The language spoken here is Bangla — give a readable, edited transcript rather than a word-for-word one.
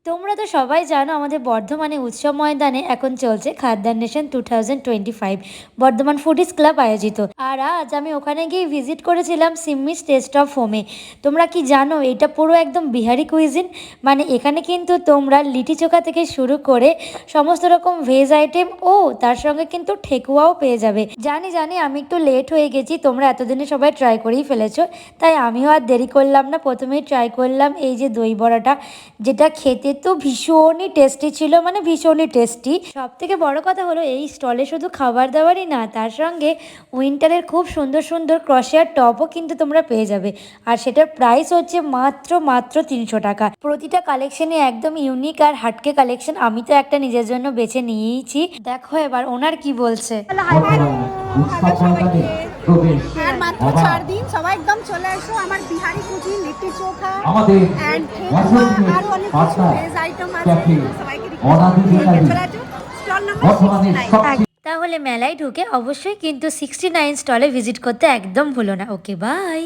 তোমরা তো সবাই জানো আমাদের বর্ধমানে উৎসব ময়দানে এখন চলছে খাদ্যান নেশন 2025 বর্ধমান ফুডিজ ক্লাব আয়োজিত। আর আজ আমি ওখানে গিয়ে ভিজিট করেছিলাম সিম্মিস টেস্ট অফ হোমে। তোমরা কি জানো এটা পুরো একদম বিহারি কুইজিন। মানে এখানে কিন্তু তোমরা লিটি চোখা থেকে শুরু করে সমস্ত রকম ভেজ আইটেম ও তার সঙ্গে কিন্তু ঠেকুয়াও পেয়ে যাবে। জানি জানি আমি একটু লেট হয়ে গেছি, তোমরা এতদিনে সবাই ট্রাই করেই ফেলেছো, তাই আমিও আর দেরি করলাম না। প্রথমেই ট্রাই করলাম এই যে দই বড়াটা, যেটা খেতে তো ভীষণই টেস্টি ছিল, মানে ভীষণই টেস্টি। সব থেকে বড় কথা হলো এই স্টলে শুধু খাবার দাবারই না, তার সঙ্গে উইন্টারের খুব সুন্দর সুন্দর ক্রশিয়ার টপও কিন্তু তোমরা পেয়ে যাবে। আর সেটার প্রাইস হচ্ছে মাত্র মাত্র 300 টাকা। প্রতিটা কালেকশনে একদম ইউনিক আর হাটকে কালেকশন। আমি তো একটা নিজের জন্য বেছে নিয়েইছি। দেখো এবার ওনার কি বলছে। আর মাত্র 4 দিন সবাই একদম চলে এসো। আমার বিহারি কুচি লিট্টি চোখা এন্ড আর অনেক কিছু ভেজ আইটেম আছে, সবাইকে রিকোয়েস্ট চলে আসো স্টল নাম্বার 69। তাহলে মেলায় ঢুকে অবশ্যই কিন্তু 69 স্টলে ভিজিট করতে একদম ভুলো না। Okay bye.